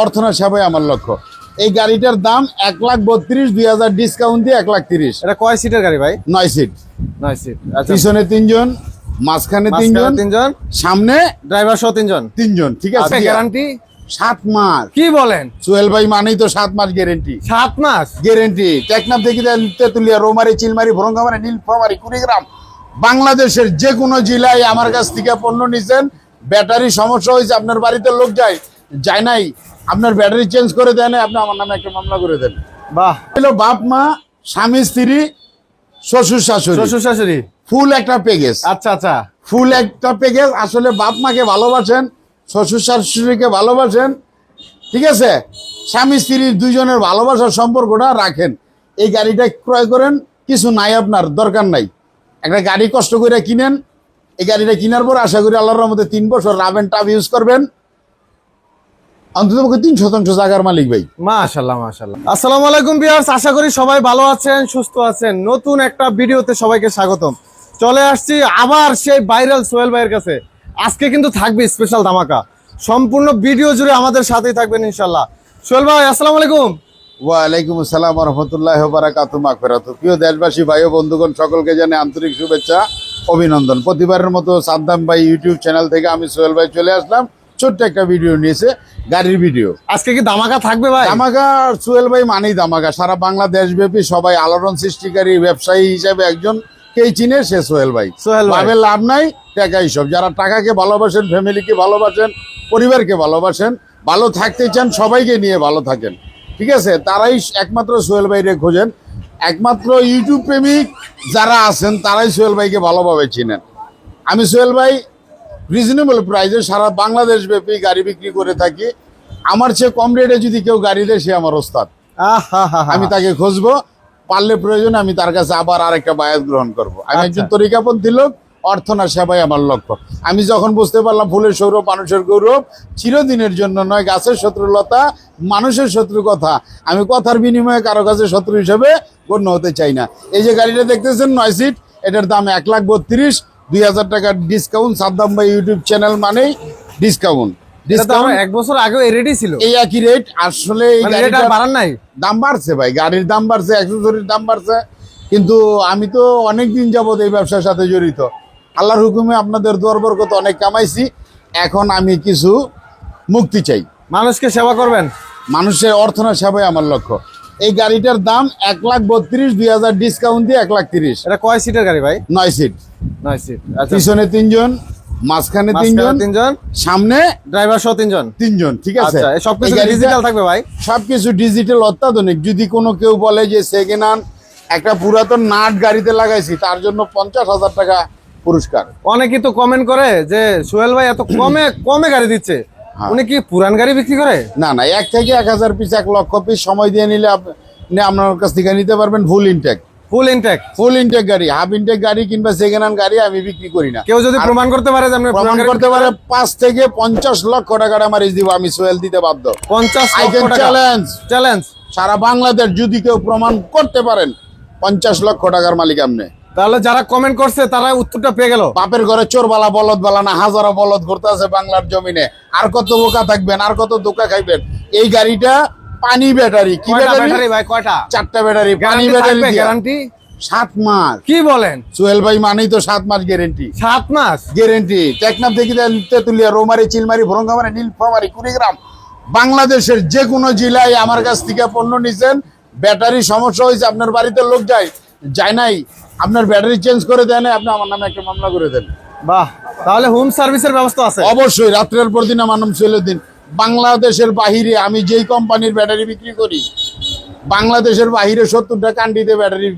অর্থনা সেবাই আমার লক্ষ্য। এই গাড়িটার দাম 1,32,2,000 ডিসকাউন্ট দিয়ে 1,30,000। এটা কয় সিটের গাড়ি ভাই? 9 সিট। 9 সিট। আচ্ছা, পিছনে 3 জন, মাঝখানে 3 জন, 3 জন, সামনে ড্রাইভার সহ 3 জন। 3 জন, ঠিক আছে। গ্যারান্টি 7 মাস। কি বলেন? সোহেল ভাই মানেই তো 7 মাস গ্যারেন্টি। 7 মাস গ্যারেন্টি। টেকনাফ থেকে তেতুলিয়া, রৌমারি, চিলমারি, ভরঙ্গামারি, নীলফামারী, কুড়িগ্রাম, বাংলাদেশের যে কোনো জেলায় আমার কাছ থেকে পণ্য নিছেন। ব্যাটারি সমস্যা হয়েছে, আপনার বাড়িতে লোক যায় নাই, আপনার ব্যাটারি চেঞ্জ করে দেন, আপনি আমার নামে একটা মামলা করে দেন। বাহ। হলো বাপ মা, স্বামী স্ত্রী, শ্বশুর শাশুড়ি, ফুল একটা প্যাকেজ। আচ্ছা আচ্ছা, ফুল একটা প্যাকেজ। আসলে বাপ মাকে ভালোবাসেন, শ্বশুর শাশুড়িকে ভালোবাসেন, ঠিক আছে, স্বামী স্ত্রীর দুইজনের ভালোবাসার সম্পর্কটা রাখেন। এই গাড়িটা ক্রয় করেন, কিছু নাই, আপনার দরকার নাই। একটা গাড়ি কষ্ট করে কিনেন, এই গাড়িটা কেনার পর আশা করি আল্লাহর রহমতে 3 বছর রাব এন্ড টাফ ইউজ করবেন, অন্তত 3% জায়গার মালিক ভাই। মাশাআল্লাহ মাশাআল্লাহ। আসসালামু আলাইকুম ভিউয়ার্স, আশা করি সবাই ভালো আছেন, সুস্থ আছেন। নতুন একটা ভিডিওতে সবাইকে স্বাগতম। চলে আসছি আবার সেই ভাইরাল সোহেল ভাইয়ের কাছে। আজকে কিন্তু থাকবে স্পেশাল ধামাকা, সম্পূর্ণ ভিডিও জুড়ে আমাদের সাথেই থাকবেন ইনশাআল্লাহ। সোহেল ভাই আসসালামু আলাইকুম। ওয়ালাইকুম আসসালাম ওয়া রাহমাতুল্লাহি ওয়া বারাকাতুহু। মাগফিরাত। প্রিয় দেশবাসী, ভাই ও বন্ধুগণ, সকলকে জানাই আন্তরিক শুভেচ্ছা, অভিনন্দন। প্রতিবারের মতো সাদ্দাম ভাই ইউটিউব চ্যানেল থেকে আমি সোহেল ভাই চলে আসলাম, ছোট্ট একটা ভিডিও নিয়েছে, গাড়ির ভিডিও। আজকে কি ধামাকা থাকবে ভাই? ধামাকা। সোহেল ভাই মানেই ধামাকা। সারা বাংলাদেশ ব্যাপী সবাই আলোড়ন সৃষ্টিকারী ব্যবসায়ী হিসেবে একজন কেই চিনে, সে সোহেল ভাই। ভাবে লাভ নাই, টাকাই সব। যারা টাকাকে ভালোবাসেন, ফ্যামিলিকে ভালোবাসেন, পরিবারকে ভালোবাসেন, ভালো থাকতে চান, সবাইকে নিয়ে ভালো থাকেন, ঠিক আছে, তারাই একমাত্র সোহেল ভাইরে খোঁজেন। একমাত্র ইউটিউব প্রেমিক যারা আছেন তারাই সোহেল ভাইকে ভালোভাবে চিনেন। আমি সোহেল ভাই রিজনেবল প্রাইসে সারা বাংলাদেশ ব্যাপী গাড়ি বিক্রি করে থাকি। আমার চেয়ে কম রেটে যদি কেউ গাড়ি দেয়, সে আমার ওস্তাদ। আমি তাকে খুঁজবো, পারলে প্রয়োজনে আমি তার কাছে আবার আরেকটা বায়াত গ্রহণ করব। আমি একজন তরিকাপন্থী লোক, অর্থনা সেবাই আমার লক্ষ্য। আমি যখন বুঝতে পারলাম ফুলের সৌরভ মানুষের গৌরব, চিরদিনের জন্য নয়, গাছের শত্রুলতা, মানুষের শত্রু কথা, আমি কথার বিনিময়ে কারো কাছে শত্রু হিসেবে গণ্য হতে চাই না। এই যে গাড়িটা দেখতেছেন 9 সিট, এটার দাম 1,32,2,000 টাকার ডিসকাউন্ট। সাদ্দাম ভাই ইউটিউব চ্যানেল মানেই ডিসকাউন্ট। এক বছর আগেও রেডি ছিল এই একই রেট। আসলে এই গাড়িটা বাড়ান নাই, দাম বাড়ছে ভাই, গাড়ির দাম বাড়ছে, অ্যাক্সেসরির দাম বাড়ছে, কিন্তু আমি তো অনেকদিন যাবত এই ব্যবসার সাথে জড়িত। আল্লাহর হুকুমে আপনাদের দোয়ার বরকত অনেক কামাইছি। এখন আমি কিছু মুক্তি চাই। মানুষকে সেবা করবেন, মানুষের অর্থনা সেবাই আমার লক্ষ্য। এই গাড়িটার দাম 1,32,2,000 ডিসকাউন্ট দিয়ে 1,30,000। এটা কয় সিটের গাড়ি ভাই? 9 সিট। 9 সিট। পিছনে 3 জন, মাঝখানে 3 জন, সামনে ড্রাইভার সহ 3 জন। 3 জন, ঠিক আছে। সবকিছু ডিজিটাল থাকবে ভাই? সবকিছু ডিজিটাল, অত্যাধুনিক। যদি কোনো কেউ বলে যে সেকেন্ড হ্যান্ড একটা পুরাতন নাট গাড়িতে লাগাইছি, তার জন্য 50,000 টাকা পুরস্কার। অনেকেই তো কমেন্ট করে যে সোহেল ভাই এত কমে গাড়ি দিচ্ছে, উনি কি পুরান গাড়ি বিক্রি করে? না না, 1 থেকে 1,000 পিস, 1 লক্ষ পিস সময় দিয়ে নিলে আপনি আপনার কাছ থেকে নিতে পারবেন ফুল ইনটেক। ফুল ইনটেক গাড়ি, হাফ ইনটেক গাড়ি কিংবা সেকেন্ড হ্যান্ড গাড়ি আমি বিক্রি করি না। কেউ যদি প্রমাণ করতে পারে যে প্রমাণ করতে পারে, 5 থেকে 50 লক্ষ টাকা আমার দিব, আমি সোহেল দিতে বাধ্য। 50 লক্ষ টাকা চ্যালেঞ্জ সারা বাংলাদেশ যদি কেউ প্রমাণ করতে পারেন, 50 লক্ষ টাকার মালিক আপনি। তাহলে যারা কমেন্ট করছে তারা উত্তরটা পেয়ে গেল। বাপের ঘরে চোর বালা বলদ বালা না, হাজারো বলদ ঘুরতে আছে বাংলার জমিনে। আর কত বোকা থাকবেন, আর কত ধোঁকা খাইবেন। এই গাড়িটা পানি ব্যাটারি। কি ব্যাটারি ভাই? কয়টা? 4টা ব্যাটারি, পানি ব্যাটারি। গ্যারান্টি 7 মাস। কি বলেন? সোহেল ভাই মানেই তো 7 মাস গ্যারেন্টি। 7 মাস গ্যারেন্টি। টেকনাফ থেকে তেতুলিয়া, রৌমারি, চিলমারি, ভরঙ্গামারি, নীলফামারী, কুড়িগ্রাম, বাংলাদেশের যে কোনো জেলায় আমার কাছ থেকে পণ্য নিছেন। ব্যাটারি সমস্যা হয়েছে, আপনার বাড়িতে লোক যায় নাই, আপনার ব্যাটারি চেঞ্জ করে দেন, আপনি আমার নামে একটা মামলা করে দেন। বাহ, তাহলে হোম সার্ভিসের ব্যবস্থা আছে? অবশ্যই। রাত্রের পর দিন আমার নাম সোহেলের দিন। বাংলাদেশের বাহিরে আমি যেই কোম্পানির ব্যাটারি বিক্রি করি, বাংলাদেশের বাহিরে 70টা কান্ট্রিতে ব্যাটারি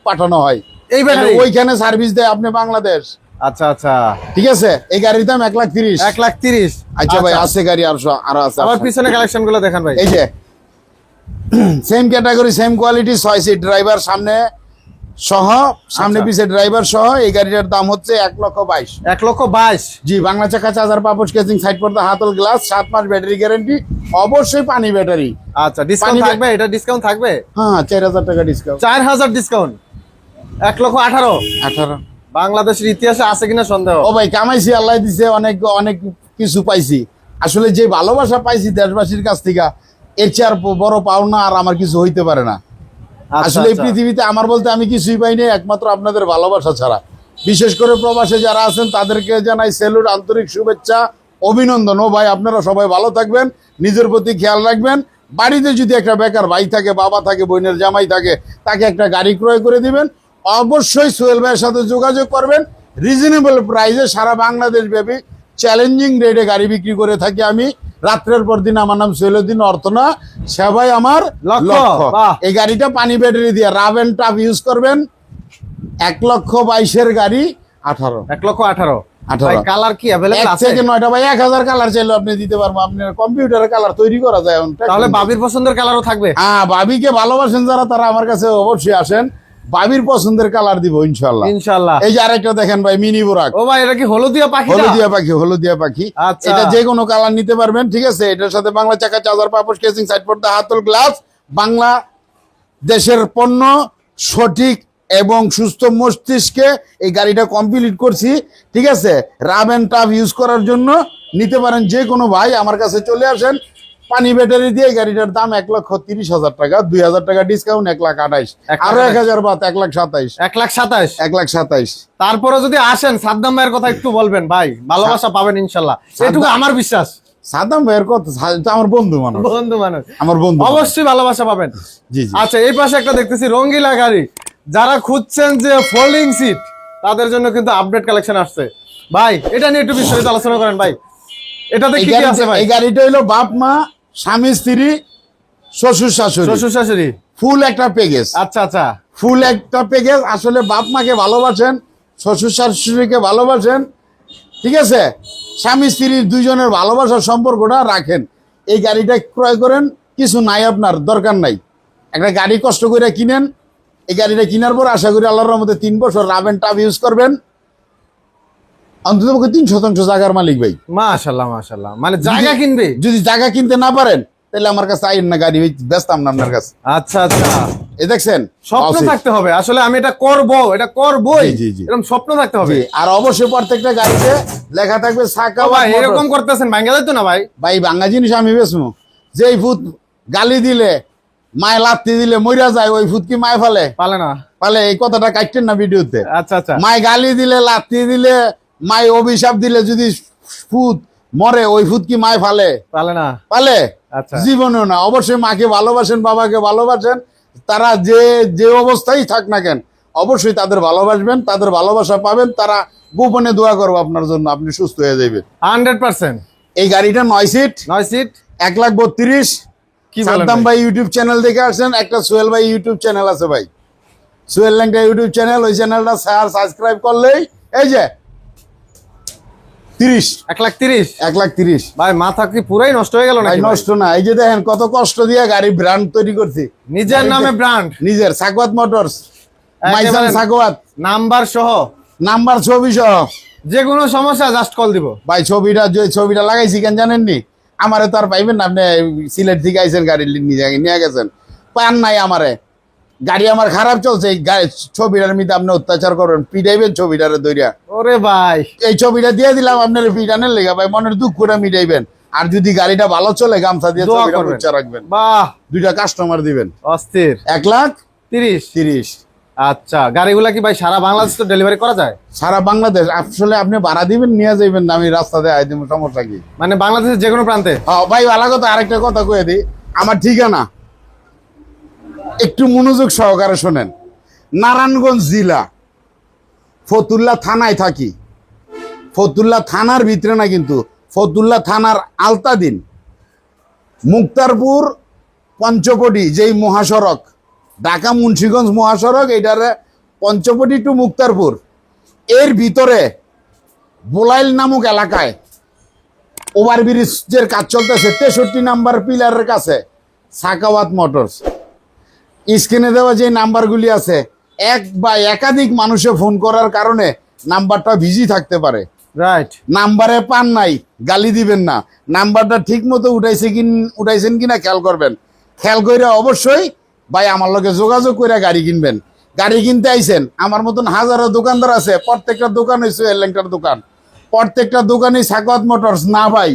পাঠানো হয়। এই ব্যাটারি ওইখানে সার্ভিস দেয় আপনি বাংলাদেশ। আচ্ছা আচ্ছা, ঠিক আছে। এই গাড়ির দাম 1,30,000। 1,30,000। আচ্ছা ভাই, আছে গাড়ি আরো আছে। আমার পিছনে কালেকশন গুলো দেখান ভাই। এই যে same category, same quality, 6 seat, driver সামনে সহ, সামনে পিছে ড্রাইভার সহ। এই গাড়িটার দাম হচ্ছে 1,22,000। 1,22,000? জি। বাংলা চাকা, চার্জার, পাপোশ, কেসিং, সাইড পর্দা, হাতল গ্লাস, 7 মাস ব্যাটারি গ্যারান্টি, অবশ্যই পানি ব্যাটারি। আচ্ছা, ডিসকাউন্ট থাকবে? এটা ডিসকাউন্ট থাকবে? হ্যাঁ, 4,000 টাকা ডিসকাউন্ট। 4,000 ডিসকাউন্ট, 1,18,000। বাংলাদেশের ইতিহাসে আছে কিনা সন্দেহ। ও ভাই, কামাইছি, আল্লাহ দিছে, অনেক কিছু পাইছি। আসলে যে ভালোবাসা পাইছি দেশবাসীর কাছ থেকে, এর চেয়ে আর বড় পাওনা আর আমার কিছু হইতে পারে না। আসলে এই পৃথিবীতে আমার বলতে আমি কিছুই পাইনি একমাত্র আপনাদের ভালোবাসা ছাড়া। বিশেষ করে প্রবাসে যারা আছেন তাদেরকে জানাই স্যালুট, আন্তরিক শুভেচ্ছা, অভিনন্দন। ও ভাই, আপনারা সবাই ভালো থাকবেন, নিজের প্রতি খেয়াল রাখবেন। বাড়িতে যদি একটা বেকার ভাই থাকে, বাবা থাকে, বোনের জামাই থাকে, তাকে একটা গাড়ি ক্রয় করে দিবেন। অবশ্যই সোহেল ভাইয়ের সাথে যোগাযোগ করবেন। রিজনেবল প্রাইসে সারা বাংলাদেশ ব্যাপী চ্যালেঞ্জিং রেটে গাড়ি বিক্রি করে থাকি আমি। রাত্রের পর দিন। আমার নাম সোহেলউদ্দিন, অর্থ না সেবাই আমার লক্ষ্য। এই গাড়িটা পানি ব্যাটারি দিয়ে রাব এন্ড টাফ ইউজ করবেন। 1,22,000 গাড়ি 18। 1,18,000 18 কালার কি अवेलेबल আছে? থেকে 9টা ভাই 1000 কালার চাইলে আপনি দিতে পারবো। আপনার কম্পিউটারে কালার তৈরি করা যায় এখন। তাহলে বাবির পছন্দের কালারও থাকবে? হ্যাঁ, বাবিকে ভালোবাসেন যারা তারা আমার কাছে অবশ্যই আসেন। বাবির পছন্দের কালার দিব ইনশাআল্লাহ। ইনশাআল্লাহ। এই যে আরেকটা দেখেন ভাই, মিনি বোরাক। ও ভাই, এটা কি হলুদিয়া পাখি? হলুদিয়া পাখি, হলুদিয়া পাখি। আচ্ছা। এটা যে কোনো কালার নিতে পারবেন, ঠিক আছে। এটার সাথে বাংলা চাকা, চার্জার, পাপোশ, কেসিং, সাইড পর্দা, হাতল, গ্লাস। বাংলা দেশের পণ্য, সঠিক এবং সুস্থ মস্তিষ্কে এই গাড়িটা কমপ্লিট করছি, ঠিক আছে। রাব এন্ড টাফ ইউজ করার জন্য নিতে পারেন যে কোনো ভাই, আমার কাছে চলে আসেন। পানি ব্যাটারি দিয়ে এই গাড়িটার দাম 1,30,000 টাকা, 2,000 টাকা ডিসকাউন্ট, 1,28,000, আরো 1,000 বাদ, 1,27,000। 1,27,000। 1,27,000। তারপরে যদি আসেন, সাদ্দাম ভাইয়ের কথা একটু বলবেন ভাই, ভালোবাসা পাবেন ইনশাআল্লাহ, এটুকু আমার বিশ্বাস। সাদ্দাম ভাইয়ের কথা, আমার বন্ধু মানুষ, বন্ধু মানুষ, আমার বন্ধু, অবশ্যই ভালোবাসা পাবেন। জি জি। আচ্ছা, এই পাশে একটা দেখতেছি রঙ্গিলা গাড়ি। যারা খুঁজছেন যে ফোল্ডিং সিট, তাদের জন্য কিন্তু আপডেট কালেকশন আসছে ভাই। এটা নিয়ে একটু বিস্তারিত আলোচনা করেন ভাই। এটাতে কি কি আছে ভাই? এই গাড়িটা হলো বাপ মা, স্বামী স্ত্রী, শ্বশুর শাশুড়ি, শ্বশুর শাশুড়ি, ফুল একটা প্যাকেজ। আচ্ছা আচ্ছা, ফুল একটা প্যাকেজ। আসলে বাপ মাকে ভালোবাসেন, শ্বশুর শাশুড়িকে ভালোবাসেন, ঠিক আছে। স্বামী স্ত্রীর দুইজনের ভালোবাসার সম্পর্কটা রাখেন। এই গাড়িটা ক্রয় করেন, কিছু নাই আপনার দরকার নাই। একটা গাড়ি কষ্ট করে কিনেন। এই গাড়িটা কেনার পর আশা করি আল্লাহর রহমতে 3 বছর রাব এন্ড টাফ ইউজ করবেন। অন্তত 3% জায়গার মালিক ভাই। মাশাআল্লাহ মাশাআল্লাহ। মানে জায়গা কিনবে? যদি জায়গা কিনতে না পারেন তাহলে আমার কাছে আইন না, গাড়ি বেচতাম না আপনার কাছে। আচ্ছা আচ্ছা, এই দেখছেন, স্বপ্ন থাকতে হবে আসলে, আমি এটা করব, এটা করবই, জি জি। এরকম স্বপ্ন থাকতে হবে। আর অবশ্যই প্রত্যেকটা গাড়িতে লেখা থাকবে সাকা। ভাই এরকম করতেছেন, ভাঙা যাইতো না ভাই? ভাই ভাঙা জিনিস আমি বেচবো। যেই ভূত গালি দিলে, মায় লাত্তি দিলে মইরা যায়, ওই ভূত কি মায় ফেলে? পালে না। পালে? এই কথাটা কাটছেন না ভিডিওতে। আচ্ছা আচ্ছা। মায় গালি দিলে, লাত্তি দিলে, মায় অভিশাপ দিলে যদি ভূত মরে, ওই ভূত কি মায় ফালে? পালে না। পালে? আচ্ছা। জীবনেও না। অবশ্যই মাকে ভালোবাসেন, বাবাকে ভালোবাসেন। তারা যে যে অবস্থায় থাক না কেন, অবশ্যই তাদের ভালোবাসবেন, তাদের ভালোবাসা পাবেন। তারা গোপনে দোয়া করবো আপনার জন্য, আপনি সুস্থ হয়ে যাবেন 100%। এই গাড়িটা 9 সিট, 9 সিট, 1,32,000। কি বলেন সাদ্দাম ভাই ইউটিউব চ্যানেল দেখে আসছেন। একটা সোহেল ভাই ইউটিউব চ্যানেল আছে ভাই, সোহেল ল্যাংটা ইউটিউব চ্যানেল। ওই চ্যানেলটা সাবস্ক্রাইব করলেই এই যে 30, 1,30,000। 1,30,000। ভাই মাথা কি পুরাই নষ্ট হয়ে গেল ভাই নাকি? নষ্ট না, এই যে দেখেন কত কষ্ট দিয়ে গাড়ি ব্র্যান্ড তৈরি করছি, নিজের নামে ব্র্যান্ড, নিজের সাকওয়াত মোটরস, মাইসান সাকওয়াত, নাম্বার সহ, নাম্বার, ছবি সহ। যে কোনো সমস্যা জাস্ট কল দিব ভাই ছবিটা লাগাইছি কেন জানেননি? আমারে তো আর পাইবেন না, আপনি সিলেট থেকে আইসেন, গাড়ি নিয়ে গেছেন, পান নাই আমারে। গাড়ি আমার খারাপ চলছে, এই ছবিটার মধ্যে আপনি অত্যাচার করবেন, পিটাইবেন ছবিটারে দইরা। ওরে ভাই, এই ছবিটা দিয়ে দিলাম আপনার পিটানের লেগে, ভাই মনের দুঃখটা মিটাইবেন। আর যদি গাড়িটা ভালো চলে, গামছা দিয়ে দোয়া ছবিটা করবেন। উচ্চা রাখবেন। বাহ, 2টা কাস্টমার দিবেন, অস্থির। 1,30,000। আচ্ছা, গাড়িগুলা কি ভাই সারা বাংলাদেশ তো ডেলিভারি করা যায়? সারা বাংলাদেশ। আসলে আপনি ভাড়া দিবেন, নিয়ে যাইবেন না, আমি রাস্তাতে আই দিব, সমস্যা কি? মানে বাংলাদেশের যে কোনো প্রান্তে? হ্যাঁ ভাই, ভালো কথা। আরেকটা কথা কয়ে দিই, আমার ঠিকানা একটু মনোযোগ সহকারে শোনেন। নারায়ণগঞ্জ জেলা, ফতুল্লা থানায় থাকি। ফতুল্লা থানার ভিতরে না, কিন্তু ফতুল্লা থানার আলতাদিন, মুক্তারপুর, পঞ্চপটি, যেই মহাসড়ক, ঢাকা মুন্সিগঞ্জ মহাসড়ক, এইটারে পঞ্চপটি টু মুক্তারপুর, এর ভিতরে বোলাইল নামক এলাকায় ওভারব্রিজের কাজ চলতেছে, 63 নাম্বার পিলারের কাছে সাকাওয়াত মোটরস। স্ক্রিনে দেওয়া যে নাম্বারগুলি আছে, এক বা একাধিক মানুষে ফোন করার কারণে নাম্বারটা বিজি থাকতে পারে। রাইট। নাম্বারে পান নাই, গালি দিবেন না। নাম্বারটা ঠিক মতো উঠাইছেন কিনা খেয়াল করবেন। খেয়াল করে অবশ্যই ভাই আমার লগে যোগাযোগ করে গাড়ি কিনবেন। গাড়ি কিনতে আইছেন, আমার মতন হাজারো দোকানদার আছে, প্রত্যেকটা দোকান হয়েছে সোহেল ল্যাংটার দোকান, প্রত্যেকটা দোকানই সাকওয়াত মোটরস না ভাই।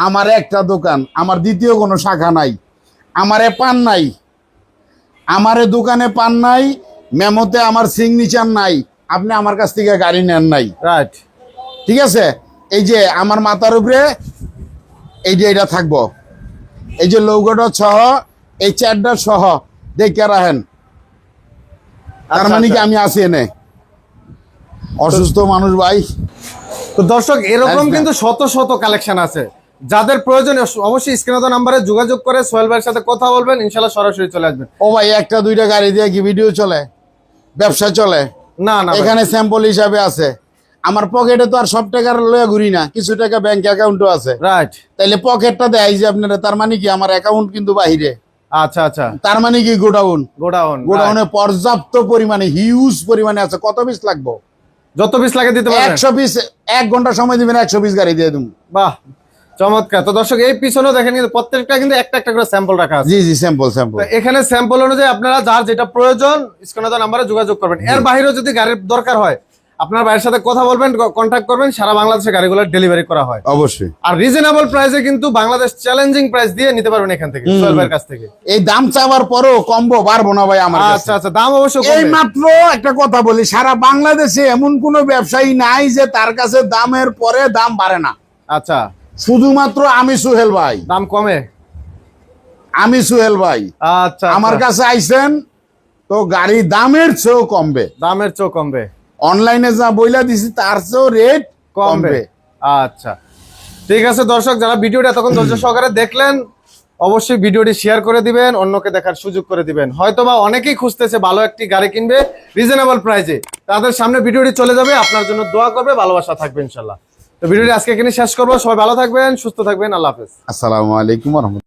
আমার একটা দোকান, আমার দ্বিতীয় কোনো শাখা নাই, আমারে পান নাই, আমারে দোকানে পান নাই, মেমোতে আমার সিগনেচার নাই, আপনি আমার কাছ থেকে গাড়ি নেন নাই। রাইট। ঠিক আছে, এই যে আমার মাথার উপরে এই যে এটা থাকবো, এই যে লোগোটা সহ, এই চ্যাটটা সহ দেখে রাখেন। তার মানে কি আমি আছি এনে অসুস্থ মানুষ ভাই। তো দর্শক এরকম কিন্তু শত শত কালেকশন আছে, যাদের প্রয়োজন অবশ্যই স্ক্রিনে দেওয়া নাম্বারে যোগাযোগ করে সোহেল ভাইয়ের সাথে কথা বলবেন, ইনশাআল্লাহ সরাসরি চলে আসবেন। ও ভাই, একটা দুইটা গাড়ি দিয়ে কি ভিডিও চলে, ব্যবসা চলে? না না, এখানে স্যাম্পল হিসাবে আছে। আমার পকেটে তো আর সব টাকার লয়ে ঘুরি না, কিছু টাকা ব্যাংক অ্যাকাউন্টও আছে। রাইট। তাইলে পকেটটা দেয় যে আপনারা, তার মানে কি আমার অ্যাকাউন্ট কিন্তু বাহিরে। আচ্ছা আচ্ছা, তার মানে কি গোডাউন, গোডাউন, গোডাউনে পর্যাপ্ত পরিমাণে হিউজ পরিমাণে আছে। কত পিস লাগবো? যত পিস লাগে দিতে পারবেন। 100 পিস, 1 ঘন্টা সময় দিবেন, 100 পিস গাড়ি দিয়ে দেবো। বাহ, চমৎকার। তো দর্শক এই পিছনেও দেখেন কিন্তু প্রত্যেকটা কিন্তু একটা একটা করে স্যাম্পল রাখা আছে। জি জি, স্যাম্পল স্যাম্পল। তো এখানে স্যাম্পল অনুযায়ী আপনারা যার যেটা প্রয়োজন স্ক্রিনে দেওয়া নাম্বারে যোগাযোগ করবেন। এর বাইরেও যদি গাড়ির দরকার হয় আপনার ভাইয়ের সাথে কথা বলবেন, কন্ট্যাক্ট করবেন, সারা বাংলাদেশে গাড়িগুলো ডেলিভারি করা হয় অবশ্যই। আর রিজনেবল প্রাইসে কিন্তু বাংলাদেশ চ্যালেঞ্জিং প্রাইস দিয়ে নিতে পারবেন এখান থেকে, সোহেল ভাইয়ের কাছ থেকে। এই দাম চাওয়ার পরও কমবো পারবো না ভাই আমার কাছে। আচ্ছা আচ্ছা, দাম অবশ্য এই কমবে। মাত্র একটা কথা বলি, সারা বাংলাদেশে এমন কোনো ব্যবসায়ী নাই যে তার কাছে দামের পরে দাম বাড়ে না। আচ্ছা, শুধুমাত্র আমি সোহেল ভাই, দাম কমে। আমি সোহেল ভাই। আচ্ছা, আমার আচ্ছা, কাছে আইছেন তো গাড়ি দামের চেয়েও কমবে, দামের চেয়েও কমবে, অনলাইনে যা বইলা দিছি তার চেয়েও রেট কমবে। কমবে। আচ্ছা ঠিক আছে দর্শক, যারা ভিডিওটা এতক্ষণ ধৈর্য সহকারে দেখলেন অবশ্যই ভিডিওটি শেয়ার করে দিবেন, অন্যকে দেখার সুযোগ করে দিবেন। হয়তোবা অনেকেই খুঁজতেছে ভালো একটি গাড়ি কিনবে রিজনেবল প্রাইসে, তাদের সামনে ভিডিওটি চলে যাবে, আপনার জন্য দোয়া করবে, ভালোবাসা থাকবে ইনশাল্লাহ। তো ভিডিওটি আজকে এখানে শেষ করবো। সবাই ভালো থাকবেন, সুস্থ থাকবেন, আল্লাহ হাফেজ। আসসালামু আলাইকুম ওয়া রাহমাতুল্লাহ।